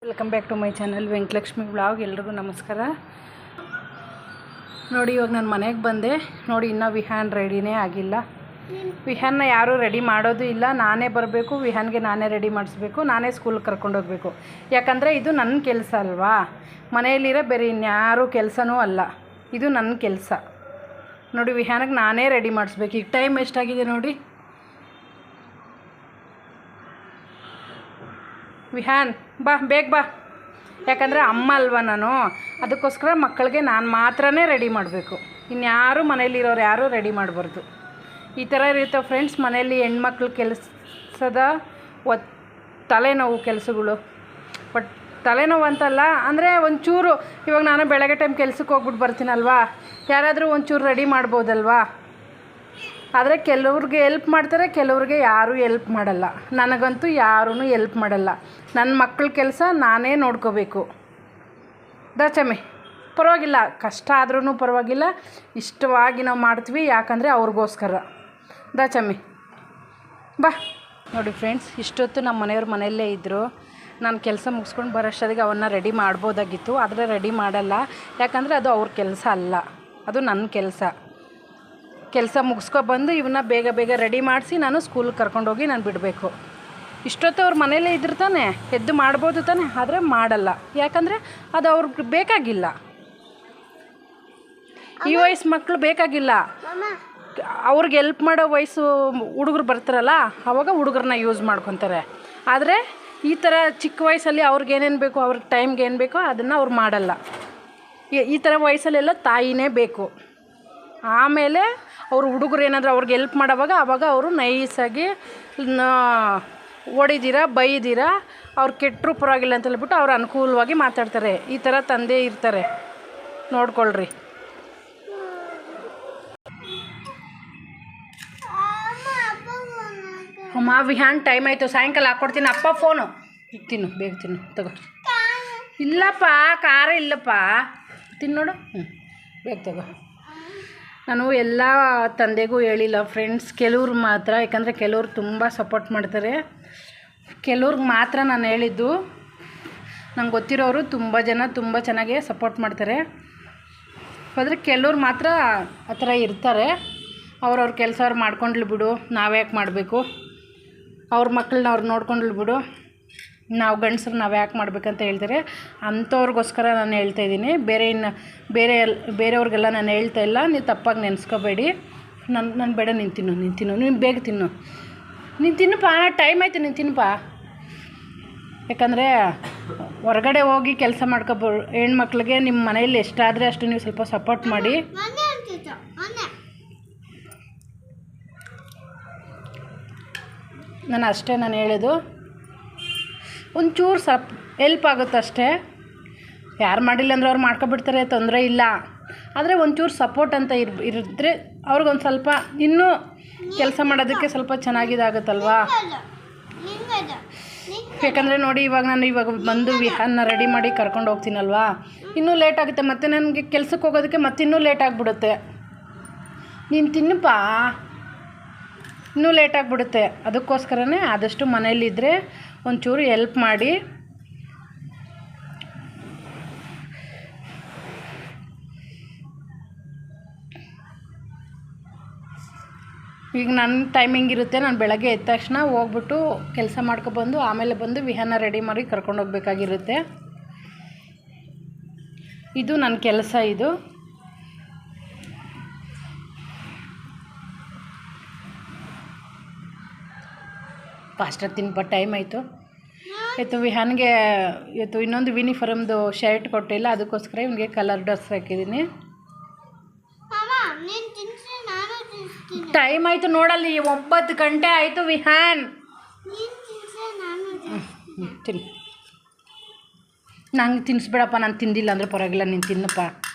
Welcome back to my channel Venkatalakshmi vlog. ಎಲ್ರಿಗೂ ನಮಸ್ಕಾರ. ನೋಡಿ ಇವಾಗ ನಾನು ಮನೆಗೆ ಬಂದೆ. ನೋಡಿ ಇನ್ನೂ ವಿಹಾನ್ ರೆಡಿನೇ ಆಗಿಲ್ಲ. ವಿಹಾನ್ನ ಯಾರೂ ರೆಡಿ ಮಾಡೋದು ಇಲ್ಲ, ನಾನೇ ಬರಬೇಕು. ವಿಹಾನ್ಗೆ ನಾನೇ ರೆಡಿ ಮಾಡಿಸ್ಬೇಕು, ನಾನೇ ಸ್ಕೂಲ್ಗೆ ಕರ್ಕೊಂಡೋಗ್ಬೇಕು. ಯಾಕಂದರೆ ಇದು ನನ್ನ ಕೆಲಸ ಅಲ್ವಾ, ಮನೆಯಲ್ಲಿರೋ ಬೇರೆ ಇನ್ಯಾರೂ ಕೆಲಸನೂ ಅಲ್ಲ, ಇದು ನನ್ನ ಕೆಲಸ. ನೋಡಿ ವಿಹಾನಿಗೆ ನಾನೇ ರೆಡಿ ಮಾಡಿಸ್ಬೇಕು. ಈಗ ಟೈಮ್ ಎಷ್ಟಾಗಿದೆ ನೋಡಿ. ವಿಹಾನ್ ಬಾ, ಬೇಗ ಬಾ. ಯಾಕಂದರೆ ಅಮ್ಮ ಅಲ್ವಾ ನಾನು, ಅದಕ್ಕೋಸ್ಕರ ಮಕ್ಕಳಿಗೆ ನಾನು ಮಾತ್ರನೇ ರೆಡಿ ಮಾಡಬೇಕು, ಇನ್ಯಾರೂ ಮನೇಲಿರೋರು ಯಾರೂ ರೆಡಿ ಮಾಡಬಾರ್ದು. ಈ ಥರ ಇರುತ್ತೆ ಫ್ರೆಂಡ್ಸ್ ಮನೆಯಲ್ಲಿ ಹೆಣ್ಮಕ್ಳು ಕೆಲಸದ ತಲೆನೋವು ಕೆಲಸಗಳು. ಬಟ್ ತಲೆನೋವು ಅಂತಲ್ಲ, ಅಂದರೆ ಒಂಚೂರು ಇವಾಗ ನಾನು ಬೆಳಗ್ಗೆ ಟೈಮ್ ಕೆಲ್ಸಕ್ಕೆ ಹೋಗ್ಬಿಟ್ಟು ಬರ್ತೀನಲ್ವಾ, ಯಾರಾದರೂ ಒಂಚೂರು ರೆಡಿ ಮಾಡ್ಬೋದಲ್ವಾ. ಆದರೆ ಕೆಲವ್ರಿಗೆ ಎಲ್ಪ್ ಮಾಡ್ತಾರೆ, ಕೆಲವ್ರಿಗೆ ಯಾರೂ ಎಲ್ಪ್ ಮಾಡಲ್ಲ. ನನಗಂತೂ ಯಾರೂ ಎಲ್ಪ್ ಮಾಡಲ್ಲ. ನನ್ನ ಮಕ್ಕಳ ಕೆಲಸ ನಾನೇ ನೋಡ್ಕೋಬೇಕು. ದಚಮೆ ಪರವಾಗಿಲ್ಲ, ಕಷ್ಟ ಆದ್ರೂ ಪರವಾಗಿಲ್ಲ, ಇಷ್ಟವಾಗಿ ನಾವು ಮಾಡ್ತೀವಿ. ಯಾಕಂದರೆ ಅವ್ರಿಗೋಸ್ಕರ. ದಚಮೆ ಬಾ. ನೋಡಿ ಫ್ರೆಂಡ್ಸ್, ಇಷ್ಟೊತ್ತು ನಮ್ಮ ಮನೆಯವ್ರ ಮನೆಯಲ್ಲೇ ಇದ್ದರು. ನಾನು ಕೆಲಸ ಮುಗಿಸ್ಕೊಂಡು ಬರೋಷ್ಟೊತ್ತಿಗೆ ಅವನ್ನ ರೆಡಿ ಮಾಡ್ಬೋದಾಗಿತ್ತು, ಆದರೆ ರೆಡಿ ಮಾಡಲ್ಲ. ಯಾಕಂದರೆ ಅದು ಅವ್ರ ಕೆಲಸ ಅಲ್ಲ, ಅದು ನನ್ನ ಕೆಲಸ. ಕೆಲಸ ಮುಗಿಸ್ಕೊಬಂದು ಇವನ್ನ ಬೇಗ ಬೇಗ ರೆಡಿ ಮಾಡಿಸಿ ನಾನು ಸ್ಕೂಲ್ಗೆ ಕರ್ಕೊಂಡೋಗಿ ನಾನು ಬಿಡಬೇಕು. ಇಷ್ಟೊತ್ತು ಅವ್ರ ಮನೇಲೇ ಇದ್ರೆ ತಾನೆ ಎದ್ದು ಮಾಡ್ಬೋದು ತಾನೆ, ಆದರೆ ಮಾಡಲ್ಲ. ಯಾಕಂದರೆ ಅದು ಅವ್ರಿಗೆ ಬೇಕಾಗಿಲ್ಲ. ಈ ವಯಸ್ಸು ಮಕ್ಕಳು ಬೇಕಾಗಿಲ್ಲ. ಅವ್ರಿಗೆ ಎಲ್ಪ್ ಮಾಡೋ ವಯಸ್ಸು ಹುಡುಗರು ಬರ್ತಾರಲ್ಲ, ಆವಾಗ ಹುಡುಗರನ್ನ ಯೂಸ್ ಮಾಡ್ಕೊತಾರೆ. ಆದರೆ ಈ ಥರ ಚಿಕ್ಕ ವಯಸ್ಸಲ್ಲಿ ಅವ್ರಿಗೆ ಏನೇನು ಬೇಕೋ, ಅವ್ರಿಗೆ ಟೈಮ್ಗೆ ಏನು ಬೇಕೋ ಅದನ್ನು ಅವ್ರು ಮಾಡಲ್ಲ. ಈ ಥರ ವಯಸ್ಸಲ್ಲೆಲ್ಲ ತಾಯಿನೇ ಬೇಕು. ಆಮೇಲೆ ಅವರು ಹುಡುಗರು ಏನಾದರೂ ಅವ್ರಿಗೆ ಎಲ್ಪ್ ಮಾಡೋವಾಗ ಆವಾಗ ಅವರು ನೈಸಾಗಿ ಹೊಡಿದಿರ ಬೈದಿರ ಅವ್ರು ಕೆಟ್ಟರು ಪರವಾಗಿಲ್ಲ ಅಂತ ಹೇಳ್ಬಿಟ್ಟು ಅವ್ರು ಅನುಕೂಲವಾಗಿ ಮಾತಾಡ್ತಾರೆ. ಈ ಥರ ತಂದೆ ಇರ್ತಾರೆ, ನೋಡ್ಕೊಳ್ರಿ. ಅಮ್ಮ ವಿಹಾನ್ ಟೈಮ್ ಆಯಿತು, ಸಾಯಂಕಾಲ ಹಾಕ್ಕೊಡ್ತೀನಿ. ಅಪ್ಪ ಫೋನು ತಿನ್ನು, ಬೇಗ ತಿನ್ನು, ತಗೋ. ಇಲ್ಲಪ್ಪ, ಖಾರ ಇಲ್ಲಪ್ಪ, ತಿನ್ನೋಡು. ಬೇಗ ತಗೋ. ನಾನು ಎಲ್ಲ ತಂದೆಗೂ ಹೇಳಿಲ್ಲ ಫ್ರೆಂಡ್ಸ್, ಕೆಲವ್ರು ಮಾತ್ರ. ಯಾಕಂದರೆ ಕೆಲವ್ರು ತುಂಬ ಸಪೋರ್ಟ್ ಮಾಡ್ತಾರೆ, ಕೆಲವ್ರಿಗೆ ಮಾತ್ರ ನಾನು ಹೇಳಿದ್ದು. ನಂಗೆ ಗೊತ್ತಿರೋರು ತುಂಬ ಜನ ತುಂಬ ಚೆನ್ನಾಗೇ ಸಪೋರ್ಟ್ ಮಾಡ್ತಾರೆ. ಆದರೆ ಕೆಲವ್ರು ಮಾತ್ರ ಆ ಥರ ಇರ್ತಾರೆ. ಅವ್ರವ್ರ ಕೆಲಸ ಅವ್ರು ಮಾಡ್ಕೊಂಡ್ಲಿ ಬಿಡು, ನಾವ್ಯಾಕೆ ಮಾಡಬೇಕು, ಅವ್ರ ಮಕ್ಕಳನ್ನ ಅವ್ರು ನೋಡ್ಕೊಂಡ್ಲಿ ಬಿಡು, ನಾವು ಗಂಡಸ್ರು ನಾವು ಯಾಕೆ ಮಾಡಬೇಕಂತ ಹೇಳ್ತಾರೆ. ಅಂಥವ್ರಿಗೋಸ್ಕರ ನಾನು ಹೇಳ್ತಾಯಿದ್ದೀನಿ. ಬೇರೆಯವ್ರಿಗೆಲ್ಲ ನಾನು ಹೇಳ್ತಾ ಇಲ್ಲ. ನೀವು ತಪ್ಪಾಗಿ ನೆನೆಸ್ಕೋಬೇಡಿ. ನಾನು ಬೇಡ, ನೀನು ತಿನ್ನು, ನೀನು ಬೇಗ ತಿನ್ನು, ನೀನು ತಿನ್ನಪ್ಪ, ಟೈಮ್ ಆಯಿತು, ನೀನು ತಿನ್ನಪ್ಪ. ಯಾಕಂದರೆ ಹೊರಗಡೆ ಹೋಗಿ ಕೆಲಸ ಹೆಣ್ಮಕ್ಳಿಗೆ ನಿಮ್ಮ ಮನೆಯಲ್ಲಿ ಎಷ್ಟಾದರೆ ಅಷ್ಟು ನೀವು ಸ್ವಲ್ಪ ಸಪೋರ್ಟ್ ಮಾಡಿ. ನಾನು ಅಷ್ಟೇ ನಾನು ಹೇಳೋದು. ಒಂಚೂರು ಹೆಲ್ಪ್ ಆಗುತ್ತೆ ಅಷ್ಟೇ. ಯಾರು ಮಾಡಿಲ್ಲ ಅಂದ್ರೆ ಅವ್ರು ಮಾಡ್ಕೊಬಿಡ್ತಾರೆ, ತೊಂದರೆ ಇಲ್ಲ. ಆದರೆ ಒಂಚೂರು ಸಪೋರ್ಟ್ ಅಂತ ಇರಿದ್ರೆ ಅವ್ರಿಗೊಂದು ಸ್ವಲ್ಪ ಇನ್ನೂ ಕೆಲಸ ಮಾಡೋದಕ್ಕೆ ಸ್ವಲ್ಪ ಚೆನ್ನಾಗಿದಾಗುತ್ತಲ್ವಾ. ಯಾಕಂದರೆ ನೋಡಿ, ಇವಾಗ ಬಂದು ವಿಹಾನ್ನ ರೆಡಿ ಮಾಡಿ ಕರ್ಕೊಂಡು ಹೋಗ್ತೀನಲ್ವಾ, ಇನ್ನೂ ಲೇಟ್ ಆಗುತ್ತೆ. ಮತ್ತು ನನಗೆ ಕೆಲ್ಸಕ್ಕೆ ಹೋಗೋದಕ್ಕೆ ಮತ್ತೆ ಇನ್ನೂ ಲೇಟ್ ಆಗಿಬಿಡುತ್ತೆ. ನೀನು ತಿನ್ನಪ್ಪ, ಇನ್ನೂ ಲೇಟ್ ಆಗಿಬಿಡುತ್ತೆ. ಅದಕ್ಕೋಸ್ಕರನೇ ಆದಷ್ಟು ಮನೇಲಿದ್ದರೆ ಒಂಚೂರು ಹೆಲ್ಪ್ ಮಾಡಿ. ಈಗ ನನ್ನ ಟೈಮಿಂಗ್ ಇರುತ್ತೆ, ನಾನು ಬೆಳಗ್ಗೆ ಎದ್ದ ತಕ್ಷಣ ಹೋಗ್ಬಿಟ್ಟು ಕೆಲಸ ಮಾಡ್ಕೊಬಂದು ಆಮೇಲೆ ಬಂದು ವಿಹಾನ ರೆಡಿ ಮಾಡಿ ಕರ್ಕೊಂಡು ಹೋಗ್ಬೇಕಾಗಿರುತ್ತೆ. ಇದು ನನ್ನ ಕೆಲಸ. ಇದು ಫಾಸ್ಟಾಗಿ ತಿನ್ಪ, ಟೈಮ್ ಆಯಿತು. ವಿಹಾನ್ಗೆ ಇವತ್ತು ಇನ್ನೊಂದು ಯೂನಿಫಾರ್ಮ್ದು ಶರ್ಟ್ ಕೊಟ್ಟಿಲ್ಲ, ಅದಕ್ಕೋಸ್ಕರ ಇವನಿಗೆ ಕಲರ್ ಡ್ರೆಸ್ ಹಾಕಿದ್ದೀನಿ. ಟೈಮ್ ಆಯಿತು ನೋಡಲ್ಲಿ, 9 ಗಂಟೆ ಆಯಿತು. ವಿಹಾನ್ ತಿನ್ನು. ನಂಗೆ ತಿನ್ನಿಸ್ಬೇಡಪ್ಪ, ನಾನು ತಿಂದಿಲ್ಲ ಅಂದರೆ ಪರವಾಗಿಲ್ಲ, ನೀನು ತಿನ್ನಪ್ಪ,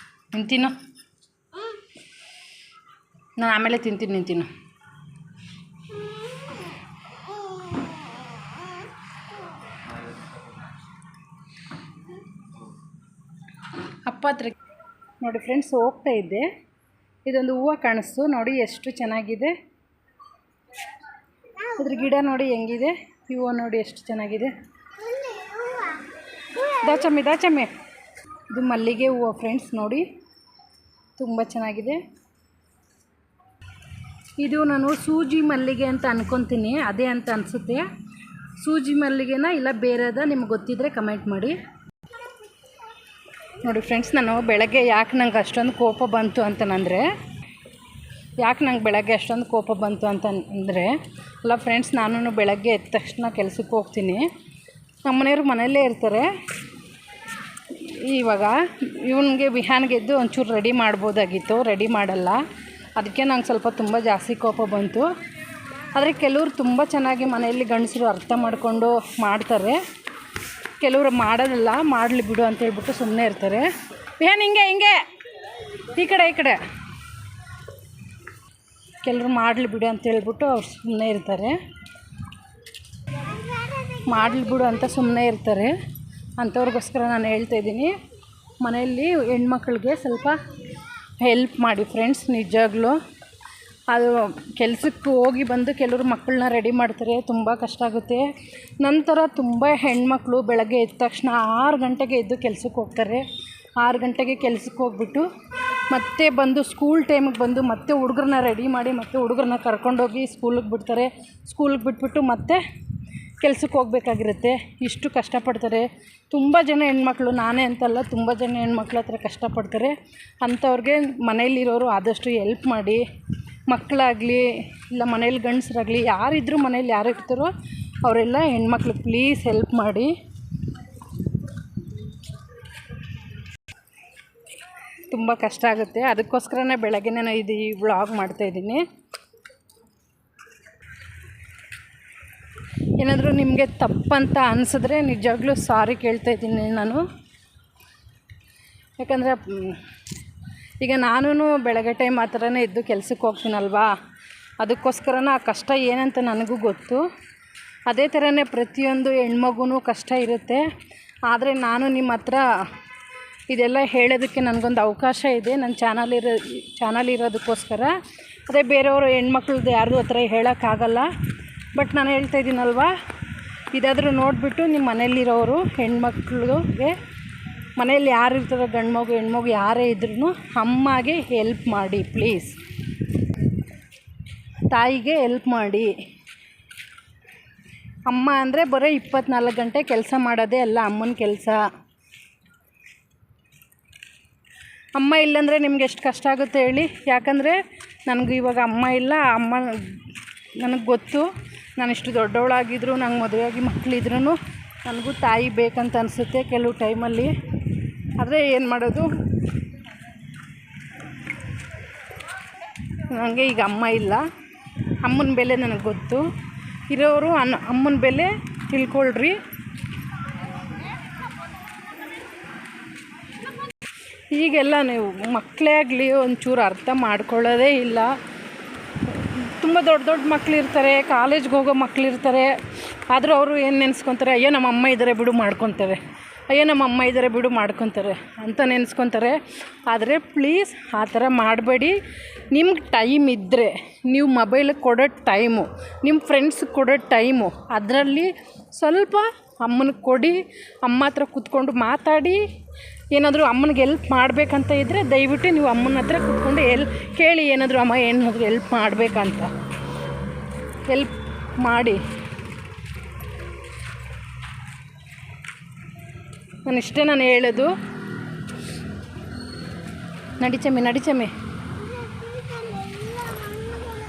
ನೀನು ತಿನ್ನು. ನಾನು ಆಮೇಲೆ ತಿಂತೀನಿ, ನೀನು ತಿನ್ನು. ಅಪ್ಪ ಹತ್ರ ನೋಡಿ ಫ್ರೆಂಡ್ಸ್, ಹೋಗ್ತಾ ಇದ್ದೆ, ಇದೊಂದು ಹೂವು ಕಾಣಿಸ್ತು. ನೋಡಿ ಎಷ್ಟು ಚೆನ್ನಾಗಿದೆ, ಅದ್ರ ಗಿಡ ನೋಡಿ ಹೆಂಗಿದೆ, ಹೂವು ನೋಡಿ ಎಷ್ಟು ಚೆನ್ನಾಗಿದೆ. ದಾಚಮ್ಮಿ ಇದು ಮಲ್ಲಿಗೆ ಹೂವು ಫ್ರೆಂಡ್ಸ್, ನೋಡಿ ತುಂಬ ಚೆನ್ನಾಗಿದೆ. ಇದು ನಾನು ಸೂಜಿ ಮಲ್ಲಿಗೆ ಅಂತ ಅನ್ಕೊತೀನಿ, ಅದೇ ಅಂತ ಅನಿಸುತ್ತೆ. ಸೂಜಿ ಮಲ್ಲಿಗೆನ ಇಲ್ಲ ಬೇರೆದ ನಿಮ್ಗೆ ಗೊತ್ತಿದ್ದರೆ ಕಮೆಂಟ್ ಮಾಡಿ. ನೋಡಿ ಫ್ರೆಂಡ್ಸ್, ನಾನು ಬೆಳಗ್ಗೆ ಯಾಕೆ ನಂಗೆ ಅಷ್ಟೊಂದು ಕೋಪ ಬಂತು ಅಂತಂದರೆ ಅಲ್ಲ ಫ್ರೆಂಡ್ಸ್, ನಾನು ಬೆಳಗ್ಗೆ ಎದ್ದ ತಕ್ಷಣ ಕೆಲಸಕ್ಕೆ ಹೋಗ್ತೀನಿ. ನಮ್ಮನೆಯವರು ಮನೆಯಲ್ಲೇ ಇರ್ತಾರೆ. ಇವಾಗ ಇವನಿಗೆ ವಿಹಾನ್ಗೆ ಎದ್ದು ಒಂಚೂರು ರೆಡಿ ಮಾಡ್ಬೋದಾಗಿತ್ತು, ರೆಡಿ ಮಾಡಲ್ಲ. ಅದಕ್ಕೆ ನಂಗೆ ಸ್ವಲ್ಪ ತುಂಬ ಜಾಸ್ತಿ ಕೋಪ ಬಂತು. ಆದರೆ ಕೆಲವರು ತುಂಬ ಚೆನ್ನಾಗಿ ಮನೆಯಲ್ಲಿ ಗಂಡಸರು ಅರ್ಥ ಮಾಡಿಕೊಂಡು ಮಾಡ್ತಾರೆ, ಕೆಲವರು ಮಾಡೋದಿಲ್ಲ. ಮಾಡಲಿ ಬಿಡು ಅಂತ ಹೇಳ್ಬಿಟ್ಟು ಸುಮ್ಮನೆ ಇರ್ತಾರೆ. ವಿಹಾನ್ ಹಿಂಗೆ ಈ ಕಡೆ ಕೆಲವರು ಮಾಡಲಿ ಬಿಡು ಅಂತ ಹೇಳ್ಬಿಟ್ಟು ಅವ್ರು ಸುಮ್ಮನೆ ಇರ್ತಾರೆ, ಮಾಡಲಿ ಬಿಡು ಅಂತ ಸುಮ್ಮನೆ ಇರ್ತಾರೆ. ಅಂಥವ್ರಿಗೋಸ್ಕರ ನಾನು ಹೇಳ್ತಾಯಿದ್ದೀನಿ, ಮನೆಯಲ್ಲಿ ಹೆಣ್ಮಕ್ಳಿಗೆ ಸ್ವಲ್ಪ ಹೆಲ್ಪ್ ಮಾಡಿ ಫ್ರೆಂಡ್ಸ್. ನಿಜವಾಗ್ಲೂ ಅದು ಕೆಲಸಕ್ಕೆ ಹೋಗಿ ಬಂದು ಕೆಲವರು ಮಕ್ಕಳನ್ನ ರೆಡಿ ಮಾಡ್ತಾರೆ, ತುಂಬ ಕಷ್ಟ ಆಗುತ್ತೆ. ನಂತರ ತುಂಬ ಹೆಣ್ಮಕ್ಳು ಬೆಳಗ್ಗೆ ಎದ್ದ ತಕ್ಷಣ 6 ಗಂಟೆಗೆ ಎದ್ದು ಕೆಲ್ಸಕ್ಕೆ ಹೋಗ್ತಾರೆ. 6 ಗಂಟೆಗೆ ಕೆಲ್ಸಕ್ಕೆ ಹೋಗ್ಬಿಟ್ಟು ಮತ್ತೆ ಬಂದು ಸ್ಕೂಲ್ ಟೈಮಿಗೆ ಬಂದು ಮತ್ತೆ ಹುಡುಗರನ್ನ ರೆಡಿ ಮಾಡಿ ಮತ್ತೆ ಹುಡುಗರನ್ನ ಕರ್ಕೊಂಡೋಗಿ ಸ್ಕೂಲಿಗೆ ಬಿಡ್ತಾರೆ. ಸ್ಕೂಲಿಗೆ ಬಿಟ್ಬಿಟ್ಟು ಮತ್ತೆ ಕೆಲ್ಸಕ್ಕೆ ಹೋಗ್ಬೇಕಾಗಿರುತ್ತೆ. ಇಷ್ಟು ಕಷ್ಟಪಡ್ತಾರೆ ತುಂಬ ಜನ ಹೆಣ್ಮಕ್ಳು, ನಾನೇ ಅಂತಲ್ಲ, ತುಂಬ ಜನ ಹೆಣ್ಮಕ್ಳ ಹತ್ರ ಕಷ್ಟಪಡ್ತಾರೆ. ಅಂಥವ್ರಿಗೆ ಮನೇಲಿರೋರು ಆದಷ್ಟು ಹೆಲ್ಪ್ ಮಾಡಿ. ಮಕ್ಕಳಾಗಲಿ ಇಲ್ಲ ಮನೇಲಿ ಗಂಡಸರಾಗಲಿ ಯಾರಿದ್ದರೂ, ಮನೇಲಿ ಯಾರು ಇರ್ತಾರೋ ಅವರೆಲ್ಲ ಹೆಣ್ಮಕ್ಳು ಪ್ಲೀಸ್ ಹೆಲ್ಪ್ ಮಾಡಿ. ತುಂಬ ಕಷ್ಟ ಆಗುತ್ತೆ. ಅದಕ್ಕೋಸ್ಕರನೇ ಬೆಳಗ್ಗೆನೇ ನಾನು ಈ ವ್ಲಾಗ್ ಮಾಡ್ತಾಯಿದ್ದೀನಿ. ಏನಾದರೂ ನಿಮಗೆ ತಪ್ಪಂತ ಅನಿಸಿದ್ರೆ ನಿಜವಾಗ್ಲೂ ಸಾರಿ ಕೇಳ್ತಾಯಿದ್ದೀನಿ ನಾನು. ಯಾಕಂದರೆ ಈಗ ನಾನು ಬೆಳಗ್ಗೆ ಟೈಮ್ ಆ ಥರನೇ ಎದ್ದು ಕೆಲ್ಸಕ್ಕೆ ಹೋಗ್ತೀನಲ್ವಾ, ಅದಕ್ಕೋಸ್ಕರನೇ ಆ ಕಷ್ಟ ಏನಂತ ನನಗೂ ಗೊತ್ತು. ಅದೇ ಥರನೇ ಪ್ರತಿಯೊಂದು ಹೆಣ್ಮಗುನೂ ಕಷ್ಟ ಇರುತ್ತೆ. ಆದರೆ ನಾನು ನಿಮ್ಮ ಹತ್ರ ಇದೆಲ್ಲ ಹೇಳೋದಕ್ಕೆ ನನಗೊಂದು ಅವಕಾಶ ಇದೆ, ನನ್ನ ಚಾನಲ್ ಇರೋದಕ್ಕೋಸ್ಕರ. ಅದೇ ಬೇರೆಯವರು ಹೆಣ್ಮಕ್ಳದ್ದು ಯಾರ್ದು ಹತ್ರ ಹೇಳೋಕ್ಕಾಗಲ್ಲ. ಬಟ್ ನಾನು ಹೇಳ್ತಾಯಿದ್ದೀನಲ್ವಾ, ಇದಾದರೂ ನೋಡಿಬಿಟ್ಟು ನಿಮ್ಮ ಮನೇಲಿರೋರು ಹೆಣ್ಮಕ್ಳಿಗೆ, ಮನೇಲಿ ಯಾರು ಇರ್ತಾರೋ ಗಂಡ್ಮಗು ಹೆಣ್ಮಗು ಯಾರೇ ಇದ್ರೂ ಅಮ್ಮಗೆ ಹೆಲ್ಪ್ ಮಾಡಿ ಪ್ಲೀಸ್. ತಾಯಿಗೆ ಹೆಲ್ಪ್ ಮಾಡಿ. ಅಮ್ಮ ಅಂದರೆ ಬರೀ 24 ಗಂಟೆ ಕೆಲಸ ಮಾಡೋದೇ ಅಲ್ಲ ಅಮ್ಮನ ಕೆಲಸ. ಅಮ್ಮ ಇಲ್ಲಾಂದರೆ ನಿಮ್ಗೆ ಎಷ್ಟು ಕಷ್ಟ ಆಗುತ್ತೆ ಹೇಳಿ. ಯಾಕಂದರೆ ನನಗೆ ಇವಾಗ ಅಮ್ಮ ಇಲ್ಲ. ಅಮ್ಮ ನನಗೆ ಗೊತ್ತು, ನಾನು ಇಷ್ಟು ದೊಡ್ಡವಳಾಗಿದ್ರು, ನಂಗೆ ಮದುವೆಯಾಗಿ ಮಕ್ಕಳಿದ್ರೂ ನನಗೂ ತಾಯಿ ಬೇಕಂತ ಅನಿಸುತ್ತೆ ಕೆಲವು ಟೈಮಲ್ಲಿ. ಆದರೆ ಏನು ಮಾಡೋದು, ನನಗೆ ಈಗ ಅಮ್ಮ ಇಲ್ಲ. ಅಮ್ಮನ ಬೆಲೆ ನನಗೆ ಗೊತ್ತು. ಇರೋರು ಅಮ್ಮನ ಬೆಲೆ ತಿಳ್ಕೊಳ್ರಿ. ಈಗೆಲ್ಲ ನೀವು ಮಕ್ಕಳೇ ಆಗಲಿ ಒಂಚೂರು ಅರ್ಥ ಮಾಡ್ಕೊಳ್ಳೋದೇ ಇಲ್ಲ. ತುಂಬ ದೊಡ್ಡ ಮಕ್ಕಳಿರ್ತಾರೆ, ಕಾಲೇಜ್ಗೆ ಹೋಗೋ ಮಕ್ಕಳಿರ್ತಾರೆ. ಆದರೂ ಅವರು ಏನು ನೆನೆಸ್ಕೊತಾರೆ, ಅಯ್ಯೋ ನಮ್ಮ ಅಮ್ಮ ಇದ್ದಾರೆ ಬಿಡು ಮಾಡ್ಕೊತಾರೆ, ಅಂತ ನೆನೆಸ್ಕೊತಾರೆ. ಆದರೆ ಪ್ಲೀಸ್ ಆ ಥರ ಮಾಡಬೇಡಿ. ನಿಮ್ಗೆ ಟೈಮ್ ಇದ್ದರೆ ನೀವು ಮೊಬೈಲಿಗೆ ಕೊಡೋ ಟೈಮು, ನಿಮ್ಮ ಫ್ರೆಂಡ್ಸ್ಗೆ ಕೊಡೋ ಟೈಮು, ಅದರಲ್ಲಿ ಸ್ವಲ್ಪ ಅಮ್ಮನಿಗೆ ಕೊಡಿ. ಅಮ್ಮ ಹತ್ರ ಕೂತ್ಕೊಂಡು ಮಾತಾಡಿ. ಏನಾದರೂ ಅಮ್ಮನಿಗೆ ಹೆಲ್ಪ್ ಮಾಡಬೇಕಂತ ಇದ್ದರೆ ದಯವಿಟ್ಟು ನೀವು ಅಮ್ಮನ ಹತ್ರ ಕೂತ್ಕೊಂಡು ಕೇಳಿ, ಏನಾದರೂ ಅಮ್ಮ ಏನಾದರೂ ಹೆಲ್ಪ್ ಮಾಡಬೇಕಂತ ಹೆಲ್ಪ್ ಮಾಡಿ. ನಾನು ಹೇಳೋದು. ನಡಿಚಮ್ಮಿ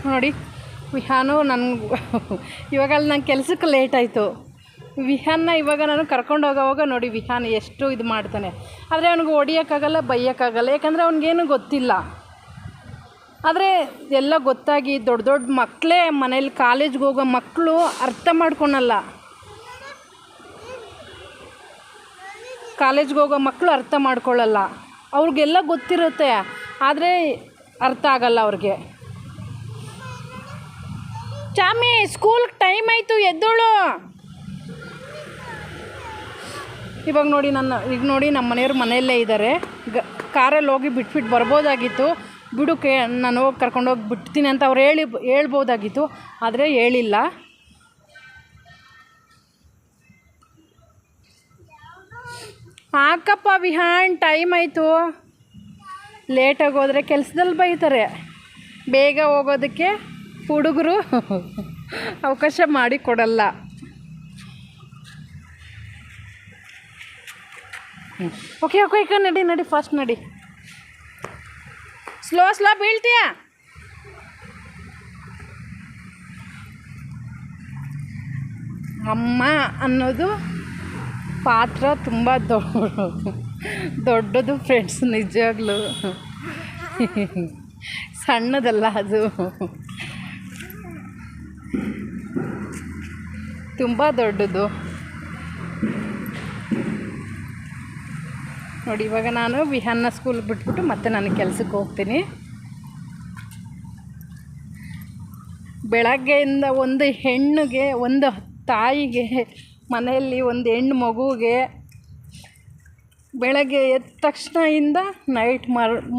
ನೋಡಿ, ವಿಹಾನು ಇವಾಗ ನಂಗೆ ಕೆಲಸಕ್ಕೆ ಲೇಟ್ ಆಯಿತು. ವಿಹಾನ್ನ ಇವಾಗ ನಾನು ಕರ್ಕೊಂಡು ಹೋಗೋವಾಗ ನೋಡಿ ವಿಹಾನ್ ಎಷ್ಟು ಇದು ಮಾಡ್ತಾನೆ. ಆದರೆ ಅವ್ನಿಗೆ ಹೊಡಿಯೋಕ್ಕಾಗಲ್ಲ, ಬೈಯೋಕ್ಕಾಗಲ್ಲ, ಯಾಕಂದರೆ ಅವ್ನಿಗೇನು ಗೊತ್ತಿಲ್ಲ. ಆದರೆ ಎಲ್ಲ ಗೊತ್ತಾಗಿ ದೊಡ್ಡ ಮಕ್ಕಳೇ ಮನೇಲಿ ಕಾಲೇಜ್ಗೆ ಹೋಗೋ ಮಕ್ಕಳು ಅರ್ಥ ಮಾಡ್ಕೊಳಲ್ಲ. ಕಾಲೇಜ್ಗೆ ಹೋಗೋ ಮಕ್ಕಳು ಅರ್ಥ ಮಾಡ್ಕೊಳ್ಳಲ್ಲ. ಅವ್ರಿಗೆಲ್ಲ ಗೊತ್ತಿರುತ್ತೆ, ಆದರೆ ಅರ್ಥ ಆಗಲ್ಲ ಅವ್ರಿಗೆ. ಚಾಮಿ, ಸ್ಕೂಲ್ಗೆ ಟೈಮ್ ಆಯಿತು, ಎದ್ದೋಳು. ಇವಾಗ ನೋಡಿ ನಮ್ಮ ಮನೆಯವ್ರು ಮನೆಯಲ್ಲೇ ಇದ್ದಾರೆ. ಕಾರಲ್ಲಿ ಹೋಗಿ ಬಿಟ್ಬಿಟ್ಟು ಬರ್ಬೋದಾಗಿತ್ತು. ಬಿಡು, ನಾನು ಹೋಗಿ ಕರ್ಕೊಂಡೋಗಿ ಬಿಡ್ತೀನಿ ಅಂತ ಅವ್ರು ಹೇಳ್ಬೋದಾಗಿತ್ತು, ಆದರೆ ಹೇಳಿಲ್ಲ. ಹಾಕಪ್ಪ ವಿಹಾನ್, ಟೈಮ್ ಆಯಿತು. ಲೇಟಾಗಿ ಹೋದರೆ ಕೆಲಸದಲ್ಲಿ ಬೈತಾರೆ. ಬೇಗ ಹೋಗೋದಕ್ಕೆ ಹುಡುಗರು ಅವಕಾಶ ಮಾಡಿ ಕೊಡಲ್ಲ. ಓಕೆ ಓಕೆ ಈಗ ನಡಿ ನಡಿ, ಫಾಸ್ಟ್ ನಡಿ. ಸ್ಲೋ ಸ್ಲೋ ಬೀಳ್ತೀಯ. ಅಮ್ಮ ಅನ್ನೋದು ಪಾತ್ರ ತುಂಬ ದೊಡ್ಡದು ಫ್ರೆಂಡ್ಸ್, ನಿಜವಾಗ್ಲೂ ಸಣ್ಣದಲ್ಲ ಅದು, ತುಂಬ ದೊಡ್ಡದು. ನೋಡಿ, ಇವಾಗ ನಾನು ವಿಹಾನ್ನ ಸ್ಕೂಲ್ ಬಿಟ್ಬಿಟ್ಟು ಮತ್ತೆ ನಾನು ಕೆಲಸಕ್ಕೆ ಹೋಗ್ತೀನಿ. ಬೆಳಗ್ಗೆಯಿಂದ ಒಂದು ಹೆಣ್ಣಿಗೆ, ಒಂದು ತಾಯಿಗೆ, ಮನೆಯಲ್ಲಿ ಒಂದು ಹೆಣ್ಣು ಮಗುವಿಗೆ ಬೆಳಗ್ಗೆ ಎದ್ದ ತಕ್ಷಣದಿಂದ ನೈಟ್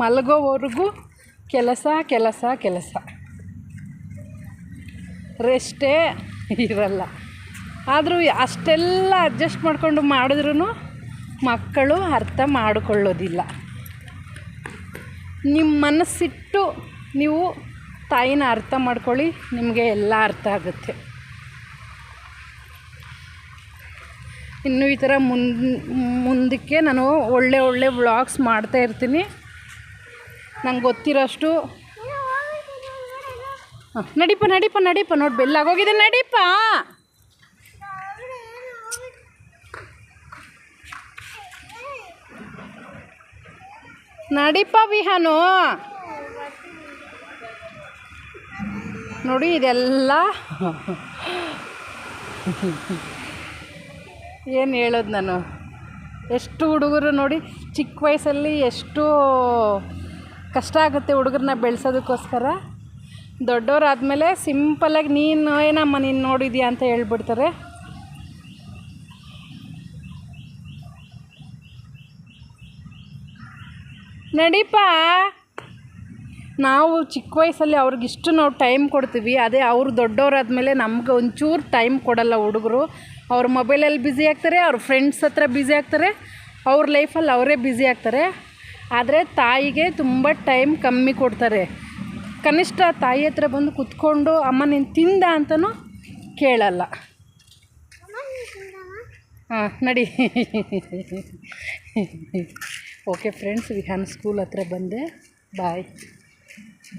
ಮಲಗೋವರೆಗೂ ಕೆಲಸ ಕೆಲಸ ಕೆಲಸ, ರೆಸ್ಟೇ ಇರಲ್ಲ. ಆದರೂ ಅಷ್ಟೆಲ್ಲ ಅಡ್ಜಸ್ಟ್ ಮಾಡಿಕೊಂಡು ಮಾಡಿದ್ರೂ ಮಕ್ಕಳು ಅರ್ಥ ಮಾಡಿಕೊಳ್ಳೋದಿಲ್ಲ. ನಿಮ್ಮ ಮನಸ್ಸಿಟ್ಟು ನೀವು ತಾಯಿನ ಅರ್ಥ ಮಾಡ್ಕೊಳ್ಳಿ, ನಿಮಗೆ ಎಲ್ಲ ಅರ್ಥ ಆಗುತ್ತೆ. ಇನ್ನು ಈ ಥರ ಮುಂದಕ್ಕೆ ನಾನು ಒಳ್ಳೆ ವ್ಲಾಗ್ಸ್ ಮಾಡ್ತಾ ಇರ್ತೀನಿ. ನಂಗೆ ಗೊತ್ತಿರೋಷ್ಟು. ನಡಿಪ ನಡಿಪ ನಡಿಪ, ನೋಡಿ ಬೆಲ್ಲಾಗೋಗಿದೆ, ನಡಿಪ ನಡಿಪ ವಿಹಾನು. ನೋಡಿ ಇದೆಲ್ಲ ಏನು ಹೇಳೋದು ನಾನು. ಎಷ್ಟು ಹುಡುಗರು ನೋಡಿ, ಚಿಕ್ಕ ವಯಸ್ಸಲ್ಲಿ ಎಷ್ಟು ಕಷ್ಟ ಆಗುತ್ತೆ ಹುಡುಗರನ್ನ ಬೆಳೆಸೋದಕ್ಕೋಸ್ಕರ. ದೊಡ್ಡವರಾದಮೇಲೆ ಸಿಂಪಲ್ಲಾಗಿ ನೀನು ಏನಮ್ಮ ನೀನು ನೋಡಿದ್ಯಾ ಅಂತ ಹೇಳ್ಬಿಡ್ತಾರೆ. ನಡೀಪ. ನಾವು ಚಿಕ್ಕ ವಯಸ್ಸಲ್ಲಿ ಅವ್ರಿಗಿಷ್ಟು ನಾವು ಟೈಮ್ ಕೊಡ್ತೀವಿ, ಅದೇ ಅವರು ದೊಡ್ಡವರಾದ್ಮೇಲೆ ನಮ್ಗೆ ಒಂಚೂರು ಟೈಮ್ ಕೊಡಲ್ಲ ಹುಡುಗರು. ಅವ್ರ ಮೊಬೈಲಲ್ಲಿ ಬ್ಯುಸಿ ಆಗ್ತಾರೆ, ಅವ್ರ ಫ್ರೆಂಡ್ಸ್ ಹತ್ರ ಬ್ಯುಸಿ ಆಗ್ತಾರೆ, ಅವ್ರ ಲೈಫಲ್ಲಿ ಅವರೇ ಬ್ಯುಸಿ ಆಗ್ತಾರೆ. ಆದರೆ ತಾಯಿಗೆ ತುಂಬ ಟೈಮ್ ಕಮ್ಮಿ ಕೊಡ್ತಾರೆ. ಕನಿಷ್ಠ ತಾಯಿ ಹತ್ರ ಬಂದು ಕುತ್ಕೊಂಡು ಅಮ್ಮ ನೀನು ತಿಂದ ಅಂತಲೂ ಕೇಳಲ್ಲ. ಹಾಂ ನಡಿ. ಓಕೆ ಫ್ರೆಂಡ್ಸ್, ವಿಹಾನ್ ಸ್ಕೂಲ್ ಹತ್ರ ಬಂದೆ. ಬಾಯ್.